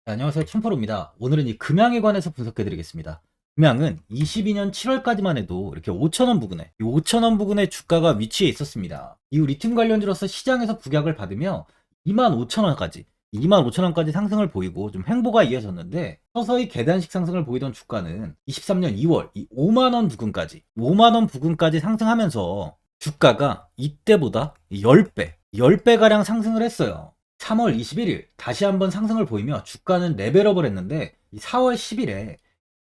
네, 안녕하세요. 춘포로입니다. 오늘은 이 금양에 관해서 분석해드리겠습니다. 금양은 22년 7월까지만 해도 이렇게 5천원 부근에, 이 5천원 부근의 주가가 위치해 있었습니다. 이후 리튬 관련주로서 시장에서 부각을 받으며 25,000원까지, 25,000원까지 상승을 보이고 좀 횡보가 이어졌는데 서서히 계단식 상승을 보이던 주가는 23년 2월 이 5만원 부근까지, 5만원 부근까지 상승하면서 주가가 이때보다 10배, 10배가량 상승을 했어요. 3월 21일 다시 한번 상승을 보이며 주가는 레벨업을 했는데 4월 10일에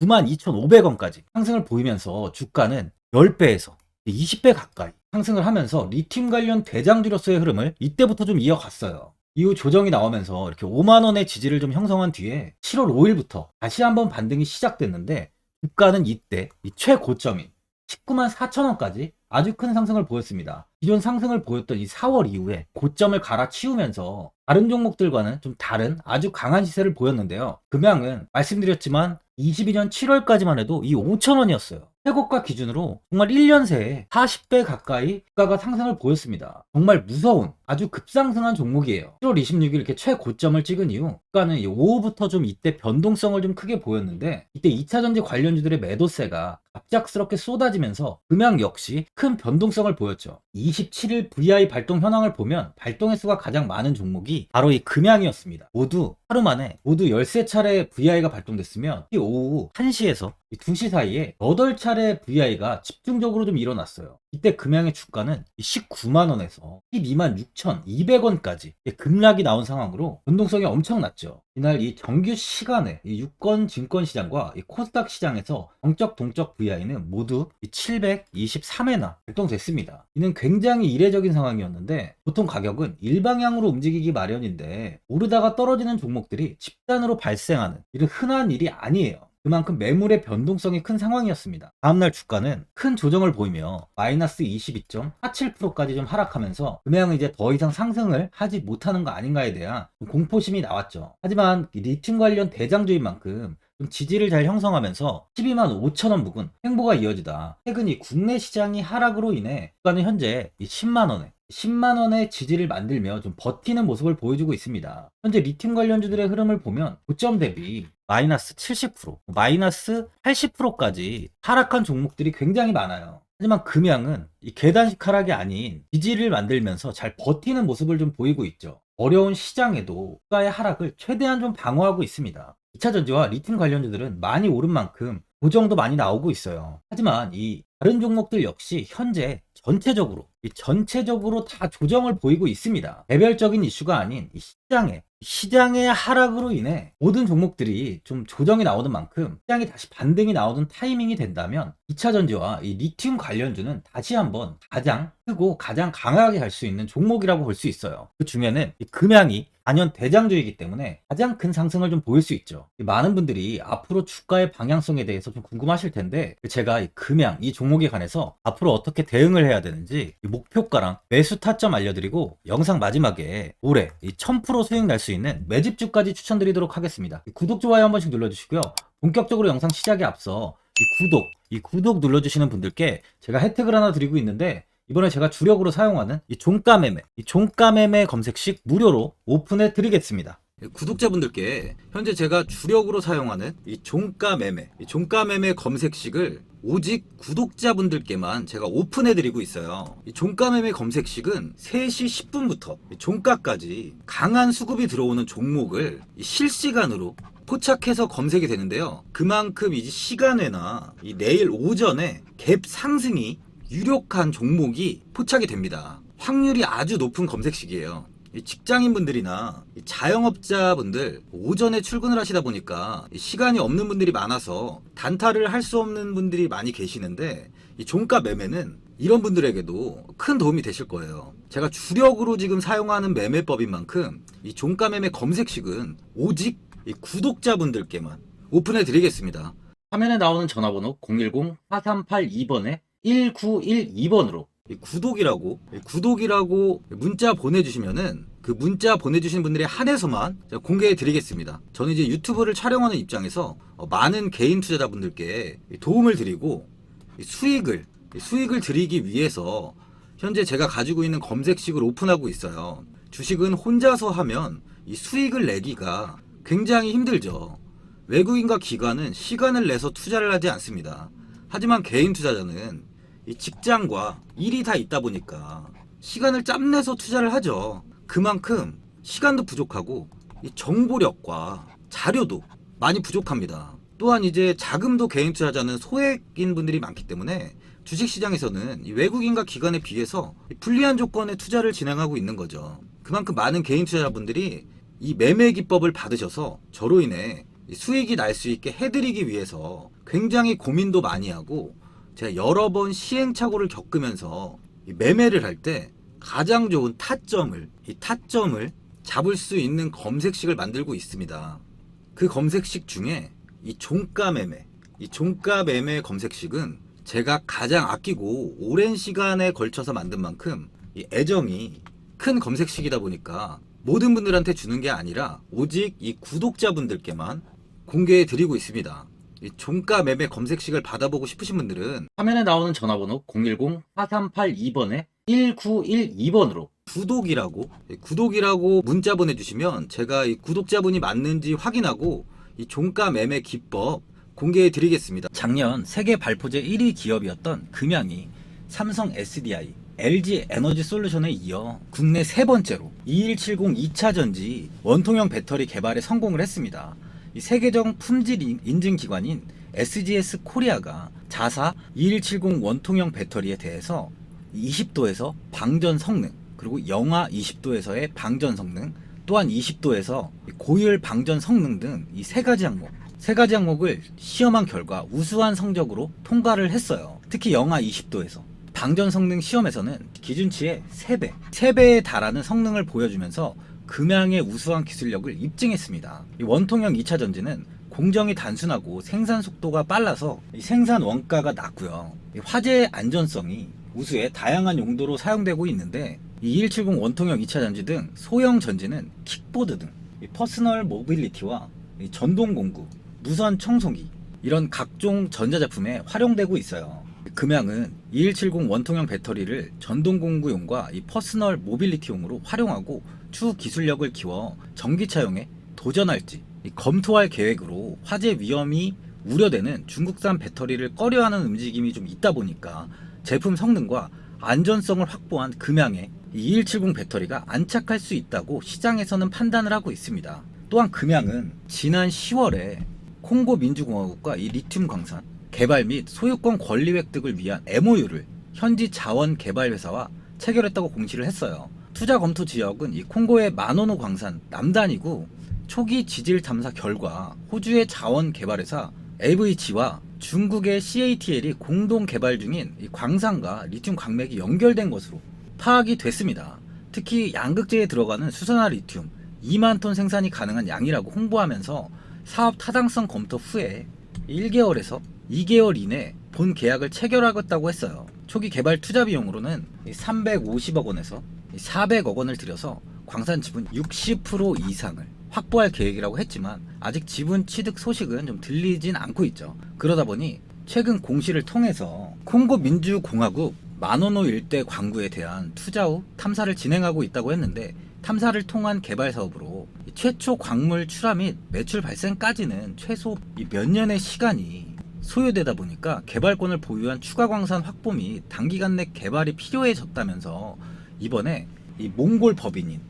92,500원까지 상승을 보이면서 주가는 10배에서 20배 가까이 상승을 하면서 리튬 관련 대장주로서의 흐름을 이때부터 좀 이어갔어요. 이후 조정이 나오면서 이렇게 5만원의 지지를 좀 형성한 뒤에 7월 5일부터 다시 한번 반등이 시작됐는데 주가는 이때 이 최고점인 19만 4천원까지 아주 큰 상승을 보였습니다. 기존 상승을 보였던 이 4월 이후에 고점을 갈아치우면서 다른 종목들과는 좀 다른 아주 강한 시세를 보였는데요. 금양은 말씀드렸지만 22년 7월까지만 해도 이 5천원이었어요. 최고가 기준으로 정말 1년 새에 40배 가까이 주가가 상승을 보였습니다. 정말 무서운 아주 급상승한 종목이에요. 7월 26일 이렇게 최고점을 찍은 이후 주가는 오후부터 좀 이때 변동성을 좀 크게 보였는데 이때 2차전지 관련주들의 매도세가 갑작스럽게 쏟아지면서 금양 역시 큰 변동성을 보였죠. 27일 VI 발동 현황을 보면 발동 횟수가 가장 많은 종목이 바로 이 금양이었습니다. 모두 하루 만에 모두 13차례 VI가 발동됐으면 이 오후 1시에서 2시 사이에 8차례 VI가 집중적으로 좀 일어났어요. 이때 금양의 주가는 19만원에서 12만 6,200원까지 급락이 나온 상황으로 변동성이 엄청났죠. 이날 이 정규 시간에 이 유권 증권 시장과 이 코스닥 시장에서 정적 동적 VI는 모두 723회나 발동됐습니다. 이는 굉장히 이례적인 상황이었는데 보통 가격은 일방향으로 움직이기 마련인데 오르다가 떨어지는 종목들이 집단으로 발생하는 이런 흔한 일이 아니에요. 그만큼 매물의 변동성이 큰 상황이었습니다. 다음날 주가는 큰 조정을 보이며 마이너스 22.47%까지 좀 하락하면서 금양은 이제 더 이상 상승을 하지 못하는 거 아닌가에 대한 공포심이 나왔죠. 하지만 리튬 관련 대장주인 만큼 좀 지지를 잘 형성하면서 12만 5천원 부근 횡보가 이어지다 최근 이 국내 시장이 하락으로 인해 주가는 현재 10만원의 지지를 만들며 좀 버티는 모습을 보여주고 있습니다. 현재 리튬 관련주들의 흐름을 보면 고점 대비 마이너스 70%, 마이너스 80%까지 하락한 종목들이 굉장히 많아요. 하지만 금양은 이 계단식 하락이 아닌 지지를 만들면서 잘 버티는 모습을 좀 보이고 있죠. 어려운 시장에도 주가의 하락을 최대한 좀 방어하고 있습니다. 2차전지와 리튬 관련주들은 많이 오른 만큼 고정도 많이 나오고 있어요. 하지만 이 다른 종목들 역시 현재 전체적으로 다 조정을 보이고 있습니다. 개별적인 이슈가 아닌 이 시장의 하락으로 인해 모든 종목들이 좀 조정이 나오는 만큼 시장이 다시 반등이 나오는 타이밍이 된다면 2차전지와 이 리튬 관련주는 다시 한번 가장 크고 가장 강하게 갈 수 있는 종목이라고 볼 수 있어요. 그 중에는 이 금양이 단연 대장주이기 때문에 가장 큰 상승을 좀 보일 수 있죠. 많은 분들이 앞으로 주가의 방향성에 대해서 좀 궁금하실 텐데 제가 이 금양 이 종목에 관해서 앞으로 어떻게 대응을 해야 되는지 목표가랑 매수 타점 알려드리고 영상 마지막에 올해 1000% 수익 날 수 있는 매집주까지 추천드리도록 하겠습니다. 구독, 좋아요 한 번씩 눌러주시고요. 본격적으로 영상 시작에 앞서 이 구독 눌러주시는 분들께 제가 혜택을 하나 드리고 있는데 이번에 제가 주력으로 사용하는 이 종가 매매 검색식 무료로 오픈해 드리겠습니다. 구독자분들께 현재 제가 주력으로 사용하는 이 종가 매매 검색식을 오직 구독자분들께만 제가 오픈해 드리고 있어요. 이 종가 매매 검색식은 3시 10분부터 종가까지 강한 수급이 들어오는 종목을 실시간으로 포착해서 검색이 되는데요. 그만큼 이 시간외나 이 내일 오전에 갭 상승이 유력한 종목이 포착이 됩니다. 확률이 아주 높은 검색식이에요. 직장인분들이나 자영업자분들 오전에 출근을 하시다 보니까 시간이 없는 분들이 많아서 단타를 할 수 없는 분들이 많이 계시는데 이 종가 매매는 이런 분들에게도 큰 도움이 되실 거예요. 제가 주력으로 지금 사용하는 매매법인 만큼 이 종가 매매 검색식은 오직 이 구독자분들께만 오픈해 드리겠습니다. 화면에 나오는 전화번호 010-4382번에 1912번으로 구독이라고 문자 보내주시면은 그 문자 보내주신 분들에 한해서만 공개해 드리겠습니다. 저는 이제 유튜브를 촬영하는 입장에서 많은 개인 투자자분들께 도움을 드리고 수익을 드리기 위해서 현재 제가 가지고 있는 검색식을 오픈하고 있어요. 주식은 혼자서 하면 이 수익을 내기가 굉장히 힘들죠. 외국인과 기관은 시간을 내서 투자를 하지 않습니다. 하지만 개인 투자자는 이 직장과 일이 다 있다 보니까 시간을 짬내서 투자를 하죠. 그만큼 시간도 부족하고 이 정보력과 자료도 많이 부족합니다. 또한 이제 자금도 개인 투자자는 소액인 분들이 많기 때문에 주식시장에서는 이 외국인과 기관에 비해서 불리한 조건의 투자를 진행하고 있는 거죠. 그만큼 많은 개인 투자자분들이 이 매매 기법을 받으셔서 저로 인해 수익이 날 수 있게 해드리기 위해서 굉장히 고민도 많이 하고, 제가 여러 번 시행착오를 겪으면서 매매를 할 때 가장 좋은 타점을 잡을 수 있는 검색식을 만들고 있습니다. 그 검색식 중에 이 종가 매매 검색식은 제가 가장 아끼고 오랜 시간에 걸쳐서 만든 만큼 이 애정이 큰 검색식이다 보니까 모든 분들한테 주는 게 아니라 오직 이 구독자분들께만 공개해 드리고 있습니다. 이 종가 매매 검색식을 받아보고 싶으신 분들은 화면에 나오는 전화번호 010-4382번에 1912번으로 구독이라고 문자 보내주시면 제가 이 구독자분이 맞는지 확인하고 이 종가 매매 기법 공개해 드리겠습니다. 작년 세계 발포제 1위 기업이었던 금양이 삼성 SDI, LG 에너지 솔루션에 이어 국내 세 번째로 2170 2차 전지 원통형 배터리 개발에 성공을 했습니다. 이 세계적 품질 인증 기관인 SGS 코리아가 자사 2170 원통형 배터리에 대해서 20도에서 방전 성능, 그리고 영하 20도에서의 방전 성능, 또한 20도에서 고열 방전 성능 등 이 세 가지 항목을 시험한 결과 우수한 성적으로 통과를 했어요. 특히 영하 20도에서 방전 성능 시험에서는 기준치의 3배에 달하는 성능을 보여주면서 금양의 우수한 기술력을 입증했습니다. 이 원통형 2차 전지는 공정이 단순하고 생산 속도가 빨라서 생산 원가가 낮고요. 화재 안전성이 우수해 다양한 용도로 사용되고 있는데, 이 2170 원통형 2차 전지 등 소형 전지는 킥보드 등 퍼스널 모빌리티와 전동 공구, 무선 청소기 이런 각종 전자제품에 활용되고 있어요. 금양은 2170 원통형 배터리를 전동 공구용과 이 퍼스널 모빌리티용으로 활용하고 추후 기술력을 키워 전기차용에 도전할지 검토할 계획으로 화재 위험이 우려되는 중국산 배터리를 꺼려하는 움직임이 좀 있다 보니까 제품 성능과 안전성을 확보한 금양의 2170 배터리가 안착할 수 있다고 시장에서는 판단을 하고 있습니다. 또한 금양은 지난 10월에 콩고 민주공화국과 이 리튬 광산 개발 및 소유권 권리 획득을 위한 MOU를 현지 자원 개발 회사와 체결했다고 공시를 했어요. 투자 검토 지역은 이 콩고의 마노노 광산 남단이고, 초기 지질 탐사 결과 호주의 자원 개발 회사 AVG와 중국의 CATL이 공동 개발 중인 이 광산과 리튬 광맥이 연결된 것으로 파악이 됐습니다. 특히 양극재에 들어가는 수산화 리튬 2만 톤 생산이 가능한 양이라고 홍보하면서 사업 타당성 검토 후에 1개월에서 2개월 이내 본 계약을 체결하겠다고 했어요. 초기 개발 투자 비용으로는 350억 원에서 400억 원을 들여서 광산 지분 60% 이상을 확보할 계획이라고 했지만 아직 지분 취득 소식은 좀 들리진 않고 있죠. 그러다 보니 최근 공시를 통해서 콩고 민주공화국 마노노 일대 광구에 대한 투자 후 탐사를 진행하고 있다고 했는데, 탐사를 통한 개발 사업으로 최초 광물 출하 및 매출 발생까지는 최소 몇 년의 시간이 소요되다 보니까 개발권을 보유한 추가 광산 확보 및 단기간 내 개발이 필요해졌다면서 이번에 몽골 법인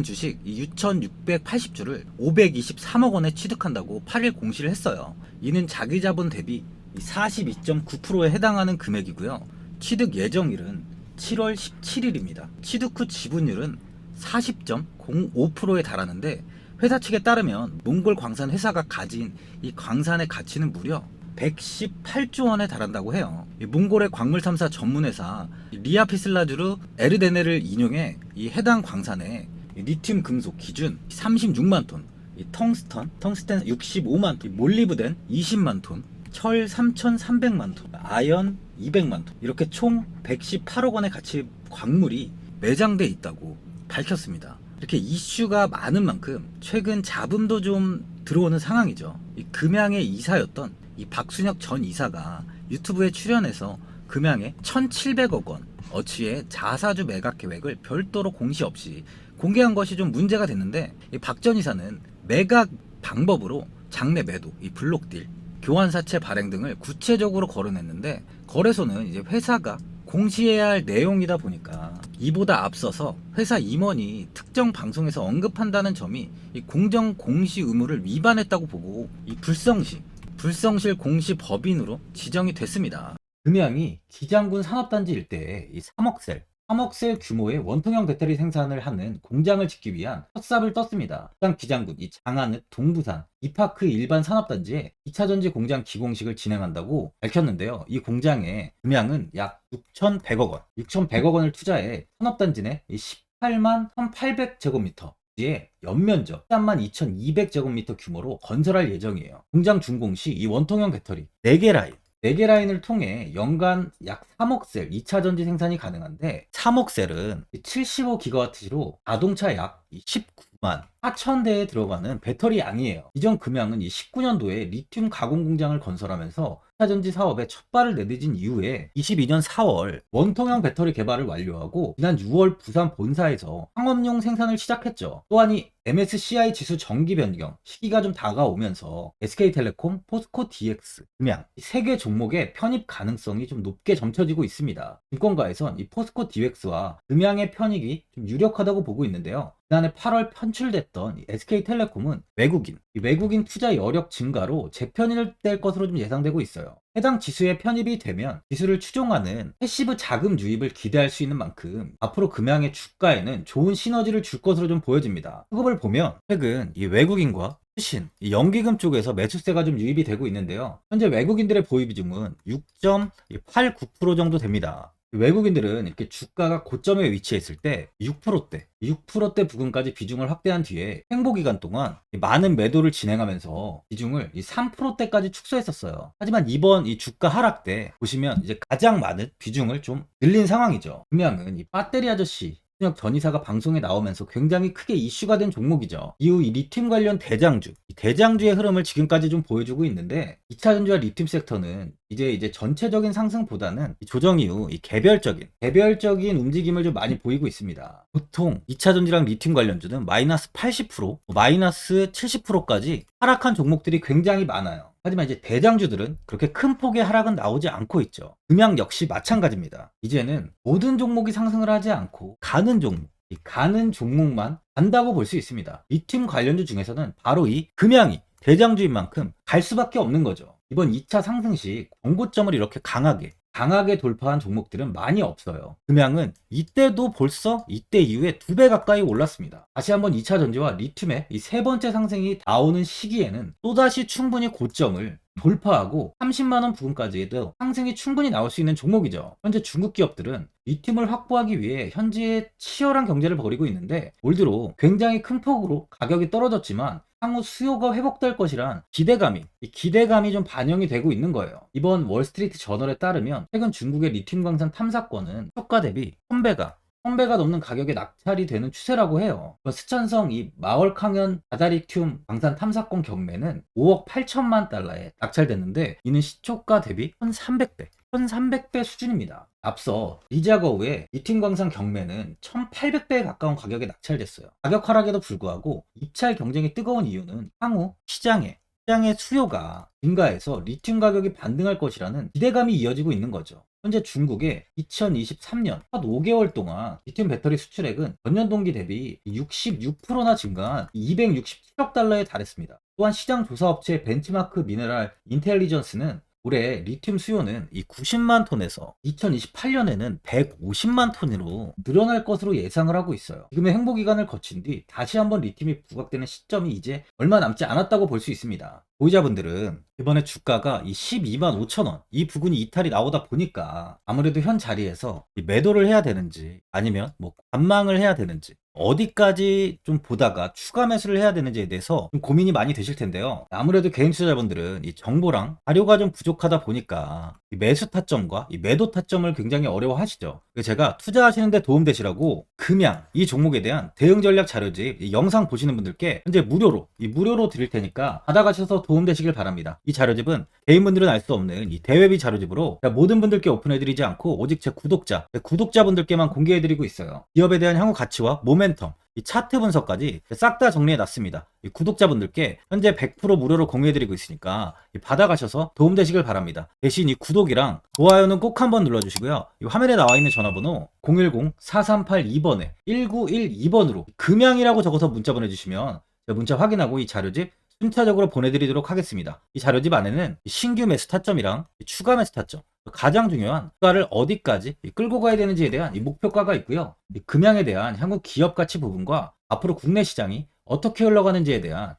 주식 6,680주를 523억 원에 취득한다고 8일 공시를 했어요. 이는 자기 자본 대비 42.9%에 해당하는 금액이고요. 취득 예정일은 7월 17일입니다. 취득 후 지분율은 40.05%에 달하는데, 회사 측에 따르면 몽골 광산 회사가 가진 이 광산의 가치는 무려 118조 원에 달한다고 해요. 몽골의 광물 탐사 전문 회사 리아피슬라주르 에르데네를 인용해 이 해당 광산에 리튬 금속 기준 36만 톤, 텅스텐 65만 톤, 몰리브덴 20만 톤, 철 3,300만 톤, 아연 200만 톤, 이렇게 총 118억 원의 가치 광물이 매장돼 있다고 밝혔습니다. 이렇게 이슈가 많은 만큼 최근 잡음도 좀 들어오는 상황이죠. 이 금양의 이사였던 이 박순혁 전 이사가 유튜브에 출연해서 금양의 1,700억 원 어치의 자사주 매각 계획을 별도로 공시 없이 공개한 것이 좀 문제가 됐는데, 이 박 전 이사는 매각 방법으로 장내 매도, 이 블록딜, 교환사채 발행 등을 구체적으로 거론했는데, 거래소는 이제 회사가 공시해야 할 내용이다 보니까 이보다 앞서서 회사 임원이 특정 방송에서 언급한다는 점이 이 공정 공시 의무를 위반했다고 보고 이 불성실 공시 법인으로 지정이 됐습니다. 금양이 기장군 산업단지 일대에 이 3억 셀 규모의 원통형 배터리 생산을 하는 공장을 짓기 위한 첫삽을 떴습니다. 해당 기장군 이 장안읍 동부산 이파크 일반 산업단지에 2차 전지 공장 기공식을 진행한다고 밝혔는데요. 이 공장에 금양은 약 6,100억 원을 투자해 산업단지 내 18만 1,800제곱미터 의 연면적 32,200제곱미터 규모로 건설할 예정이에요. 공장 준공 시 이 원통형 배터리 4개 라인을 통해 연간 약 3억 셀 2차 전지 생산이 가능한데, 3억 셀은 75GWh로 자동차 약 19만 4천 대에 들어가는 배터리 양이에요. 이전 금양은 19년도에 리튬 가공 공장을 건설하면서 2차 전지 사업에 첫 발을 내딛은 이후에 22년 4월 원통형 배터리 개발을 완료하고 지난 6월 부산 본사에서 상업용 생산을 시작했죠. 또한 이 MSCI 지수 정기 변경 시기가 좀 다가오면서 SK텔레콤, 포스코 DX, 금양 이 3개 종목의 편입 가능성이 좀 높게 점쳐지고 있습니다. 증권가에선 이 포스코 DX와 금양의 편입이 좀 유력하다고 보고 있는데요. 지난해 8월 편출됐던 SK텔레콤은 외국인 투자 여력 증가로 재편입될 것으로 좀 예상되고 있어요. 해당 지수에 편입이 되면 지수를 추종하는 패시브 자금 유입을 기대할 수 있는 만큼 앞으로 금양의 주가에는 좋은 시너지를 줄 것으로 좀 보여집니다. 수급을 보면 최근 이 외국인과 투신, 이 연기금 쪽에서 매수세가 좀 유입이 되고 있는데요. 현재 외국인들의 보유 비중은 6.89% 정도 됩니다. 외국인들은 이렇게 주가가 고점에 위치했을 때 6%대 부근까지 비중을 확대한 뒤에 횡보 기간 동안 많은 매도를 진행하면서 비중을 3%대까지 축소했었어요. 하지만 이번 이 주가 하락 때 보시면 이제 가장 많은 비중을 좀 늘린 상황이죠. 금양은 이 배터리 아저씨 전 이사가 방송에 나오면서 굉장히 크게 이슈가 된 종목이죠. 이후 이 리튬 관련 대장주의 흐름을 지금까지 좀 보여주고 있는데, 2차 전지와 리튬 섹터는 이제 전체적인 상승보다는 조정 이후 이 개별적인 움직임을 좀 많이 보이고 있습니다. 보통 2차 전지랑 리튬 관련주는 마이너스 80%, 마이너스 70%까지 하락한 종목들이 굉장히 많아요. 하지만 이제 대장주들은 그렇게 큰 폭의 하락은 나오지 않고 있죠. 금양 역시 마찬가지입니다. 이제는 모든 종목이 상승을 하지 않고 가는 종목만 간다고 볼 수 있습니다. 리튬 관련주 중에서는 바로 이 금양이 대장주인 만큼 갈 수밖에 없는 거죠. 이번 2차 상승 시 권고점을 이렇게 강하게 돌파한 종목들은 많이 없어요. 금양은 이때도 벌써 이때 이후에 2배 가까이 올랐습니다. 다시 한번 2차 전지와 리튬의 이 세 번째 상승이 나오는 시기에는 또다시 충분히 고점을 돌파하고 30만원 부근까지도 상승이 충분히 나올 수 있는 종목이죠. 현재 중국 기업들은 리튬을 확보하기 위해 현지에 치열한 경제를 벌이고 있는데, 올 들어 굉장히 큰 폭으로 가격이 떨어졌지만 향후 수요가 회복될 것이란 기대감이 좀 반영이 되고 있는 거예요. 이번 월스트리트 저널에 따르면 최근 중국의 리튬 광산 탐사권은 효과 대비 1000배가 넘는 가격에 낙찰이 되는 추세라고 해요. 스촨성 이 마월캉현 바다리튬 광산 탐사권 경매는 5억 8천만 달러에 낙찰됐는데, 이는 시초가 대비 1300배 수준입니다. 앞서 리자거우의 리튬 광산 경매는 1800배에 가까운 가격에 낙찰됐어요. 가격 하락에도 불구하고 입찰 경쟁이 뜨거운 이유는 향후 시장의 수요가 증가해서 리튬 가격이 반등할 것이라는 기대감이 이어지고 있는 거죠. 현재 중국의 2023년 첫 5개월 동안 리튬 배터리 수출액은 전년 동기 대비 66%나 증가한 267억 달러에 달했습니다. 또한 시장 조사 업체 벤치마크 미네랄 인텔리전스는 올해 리튬 수요는 이 90만 톤에서 2028년에는 150만 톤으로 늘어날 것으로 예상을 하고 있어요. 지금의 행보 기간을 거친 뒤 다시 한번 리튬이 부각되는 시점이 이제 얼마 남지 않았다고 볼 수 있습니다. 보유자분들은 이번에 주가가 이 12만 5천 원 이 부근이 이탈이 나오다 보니까 아무래도 현 자리에서 매도를 해야 되는지 아니면 관망을 해야 되는지, 어디까지 좀 보다가 추가 매수를 해야 되는지에 대해서 좀 고민이 많이 되실 텐데요. 아무래도 개인 투자자분들은 이 정보랑 자료가 좀 부족하다 보니까 이 매수 타점과 이 매도 타점을 굉장히 어려워하시죠. 제가 투자하시는데 도움되시라고 금양 이 종목에 대한 대응 전략 자료집 이 영상 보시는 분들께 현재 무료로 드릴 테니까 받아가셔서 도움되시길 바랍니다. 이 자료집은 개인분들은 알 수 없는 이 대외비 자료집으로 모든 분들께 오픈해드리지 않고 오직 제 구독자분들께만 공개해드리고 있어요. 기업에 대한 향후 가치와 모멘텀, 이 차트 분석까지 싹 다 정리해 놨습니다. 이 구독자분들께 현재 100% 무료로 공유해드리고 있으니까 받아가셔서 도움되시길 바랍니다. 대신 이 구독이랑 좋아요는 꼭 한번 눌러주시고요. 이 화면에 나와 있는 전화번호 010-4382번에 1912번으로 금양이라고 적어서 문자 보내주시면 제가 문자 확인하고 이 자료집 순차적으로 보내드리도록 하겠습니다. 이 자료집 안에는 신규 매수 타점이랑 추가 매수 타점, 가장 중요한 주가를 어디까지 끌고 가야 되는지에 대한 이 목표가가 있고요. 이 금양에 대한 향후 기업 가치 부분과 앞으로 국내 시장이 어떻게 흘러가는지에 대한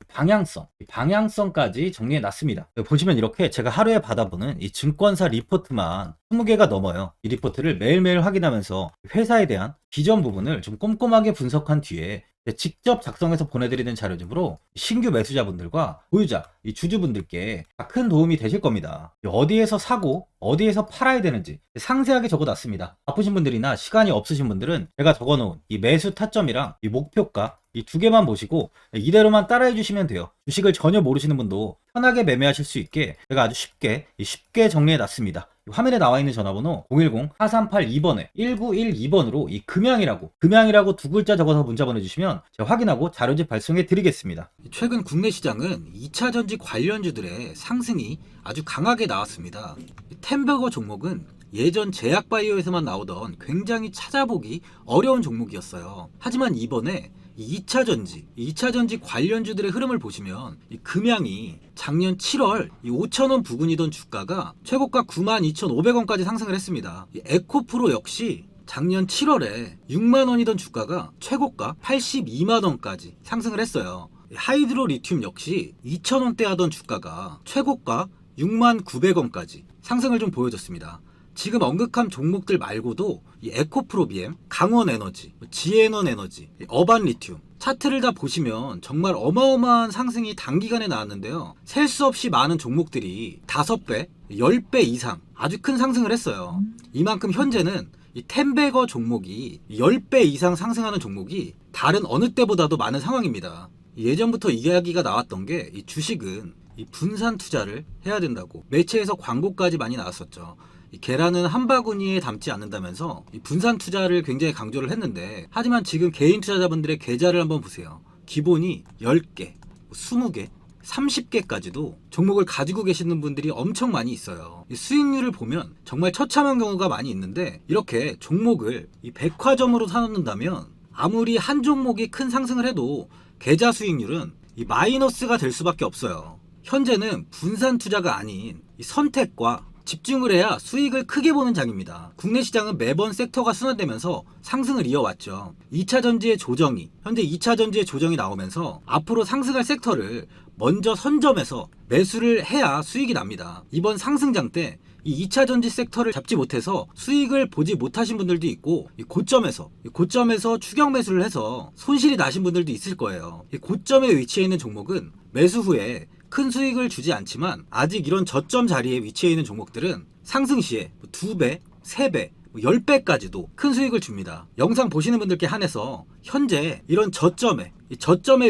방향성까지 정리해 놨습니다. 보시면 이렇게 제가 하루에 받아보는 이 증권사 리포트만 20개가 넘어요. 이 리포트를 매일매일 확인하면서 회사에 대한 비전 부분을 좀 꼼꼼하게 분석한 뒤에 직접 작성해서 보내드리는 자료집으로 신규 매수자분들과 보유자, 이 주주분들께 큰 도움이 되실 겁니다. 어디에서 사고 어디에서 팔아야 되는지 상세하게 적어놨습니다. 바쁘신 분들이나 시간이 없으신 분들은 제가 적어놓은 이 매수 타점이랑 이 목표가 이 두 개만 보시고 이대로만 따라해 주시면 돼요. 주식을 전혀 모르시는 분도 편하게 매매하실 수 있게 제가 아주 쉽게 정리해 놨습니다. 화면에 나와 있는 전화번호 010-4382번에 1912번으로 이 금양이라고 두 글자 적어서 문자 보내주시면 제가 확인하고 자료집 발송해 드리겠습니다. 최근 국내 시장은 2차 전지 관련주들의 상승이 아주 강하게 나왔습니다. 템버거 종목은 예전 제약바이오에서만 나오던 굉장히 찾아보기 어려운 종목이었어요. 하지만 이번에 2차 전지 관련주들의 흐름을 보시면 이 금양이 작년 7월 5,000원 부근이던 주가가 최고가 92,500원까지 상승을 했습니다. 이 에코프로 역시 작년 7월에 6만원이던 주가가 최고가 82만원까지 상승을 했어요. 하이드로 리튬 역시 2,000원대 하던 주가가 최고가 69,900원까지 상승을 좀 보여줬습니다. 지금 언급한 종목들 말고도 이 에코프로비엠, 강원에너지, 지에너에너지, 어반리튬 차트를 다 보시면 정말 어마어마한 상승이 단기간에 나왔는데요. 셀 수 없이 많은 종목들이 5배, 10배 이상 아주 큰 상승을 했어요. 이만큼 현재는 이 템베거 종목이 10배 이상 상승하는 종목이 다른 어느 때보다도 많은 상황입니다. 예전부터 이야기가 나왔던 게 이 주식은 이 분산 투자를 해야 된다고 매체에서 광고까지 많이 나왔었죠. 이 계란은 한 바구니에 담지 않는다면서 이 분산 투자를 굉장히 강조를 했는데, 하지만 지금 개인 투자자분들의 계좌를 한번 보세요. 기본이 10개, 20개, 30개까지도 종목을 가지고 계시는 분들이 엄청 많이 있어요. 이 수익률을 보면 정말 처참한 경우가 많이 있는데, 이렇게 종목을 이 백화점으로 사놓는다면 아무리 한 종목이 큰 상승을 해도 계좌 수익률은 이 마이너스가 될 수밖에 없어요. 현재는 분산 투자가 아닌 이 선택과 집중을 해야 수익을 크게 보는 장입니다. 국내 시장은 매번 섹터가 순환되면서 상승을 이어왔죠. 2차 전지의 조정이, 현재 2차 전지의 조정이 나오면서 앞으로 상승할 섹터를 먼저 선점해서 매수를 해야 수익이 납니다. 이번 상승장 때 이 2차 전지 섹터를 잡지 못해서 수익을 보지 못하신 분들도 있고, 이 고점에서 추격 매수를 해서 손실이 나신 분들도 있을 거예요. 이 고점에 위치해 있는 종목은 매수 후에 큰 수익을 주지 않지만, 아직 이런 저점 자리에 위치해 있는 종목들은 상승 시에 2배, 3배, 10배까지도 큰 수익을 줍니다. 영상 보시는 분들께 한해서 현재 이런 저점에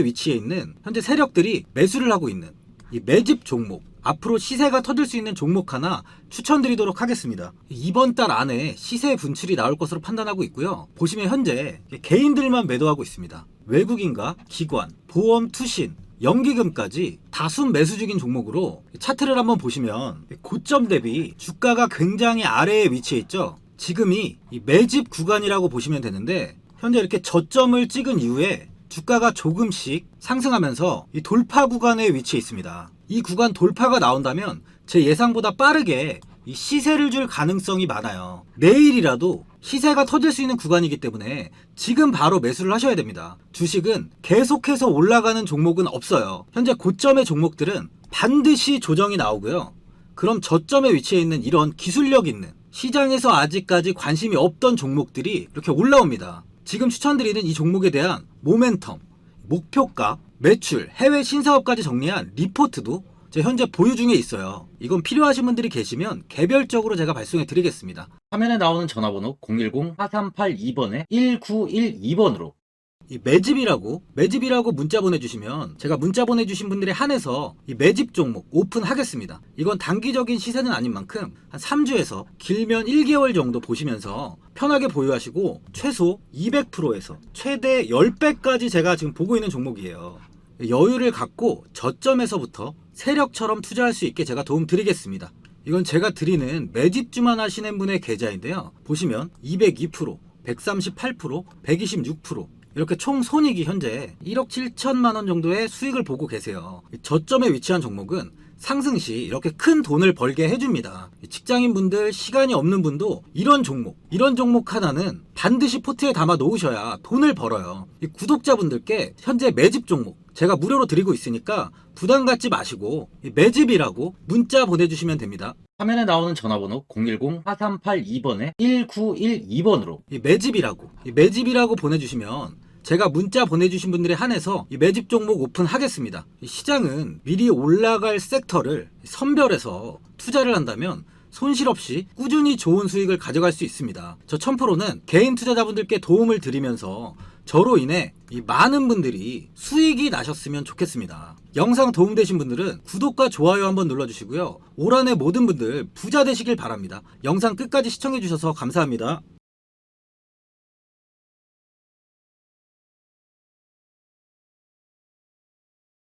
위치해 있는 현재 세력들이 매수를 하고 있는 이 매집 종목, 앞으로 시세가 터질 수 있는 종목 하나 추천드리도록 하겠습니다. 이번 달 안에 시세 분출이 나올 것으로 판단하고 있고요. 보시면 현재 개인들만 매도하고 있습니다. 외국인과 기관, 보험, 투신, 연기금까지 다수 매수 중인 종목으로 차트를 한번 보시면 고점 대비 주가가 굉장히 아래에 위치해 있죠. 지금이 이 매집 구간이라고 보시면 되는데, 현재 이렇게 저점을 찍은 이후에 주가가 조금씩 상승하면서 이 돌파 구간에 위치해 있습니다. 이 구간 돌파가 나온다면 제 예상보다 빠르게 이 시세를 줄 가능성이 많아요. 내일이라도 시세가 터질 수 있는 구간이기 때문에 지금 바로 매수를 하셔야 됩니다. 주식은 계속해서 올라가는 종목은 없어요. 현재 고점의 종목들은 반드시 조정이 나오고요. 그럼 저점에 위치해 있는 이런 기술력 있는, 시장에서 아직까지 관심이 없던 종목들이 이렇게 올라옵니다. 지금 추천드리는 이 종목에 대한 모멘텀, 목표가, 매출, 해외 신사업까지 정리한 리포트도 제 현재 보유 중에 있어요. 이건 필요하신 분들이 계시면 개별적으로 제가 발송해 드리겠습니다. 화면에 나오는 전화번호 010-4382번에 1912번으로 이 매집이라고 문자 보내주시면 제가 문자 보내주신 분들에 한해서 이 매집 종목 오픈하겠습니다. 이건 단기적인 시세는 아닌 만큼 한 3주에서 길면 1개월 정도 보시면서 편하게 보유하시고 최소 200%에서 최대 10배까지 제가 지금 보고 있는 종목이에요. 여유를 갖고 저점에서부터 세력처럼 투자할 수 있게 제가 도움 드리겠습니다. 이건 제가 드리는 매집주만 하시는 분의 계좌인데요. 보시면 202%, 138%, 126% 이렇게 총 손익이 현재 1억 7천만 원 정도의 수익을 보고 계세요. 저점에 위치한 종목은 상승 시 이렇게 큰 돈을 벌게 해줍니다. 직장인분들, 시간이 없는 분도 이런 종목 하나는 반드시 포트에 담아 놓으셔야 돈을 벌어요. 이 구독자분들께 현재 매집 종목 제가 무료로 드리고 있으니까 부담 갖지 마시고 매집이라고 문자 보내주시면 됩니다. 화면에 나오는 전화번호 010-4382번에 1912번으로 매집이라고 보내주시면 제가 문자 보내주신 분들에 한해서 이 매집 종목 오픈하겠습니다. 시장은 미리 올라갈 섹터를 선별해서 투자를 한다면 손실 없이 꾸준히 좋은 수익을 가져갈 수 있습니다. 저 1000%는 개인 투자자분들께 도움을 드리면서 저로 인해 이 많은 분들이 수익이 나셨으면 좋겠습니다. 영상 도움되신 분들은 구독과 좋아요 한번 눌러주시고요. 올 한해 모든 분들 부자 되시길 바랍니다. 영상 끝까지 시청해주셔서 감사합니다.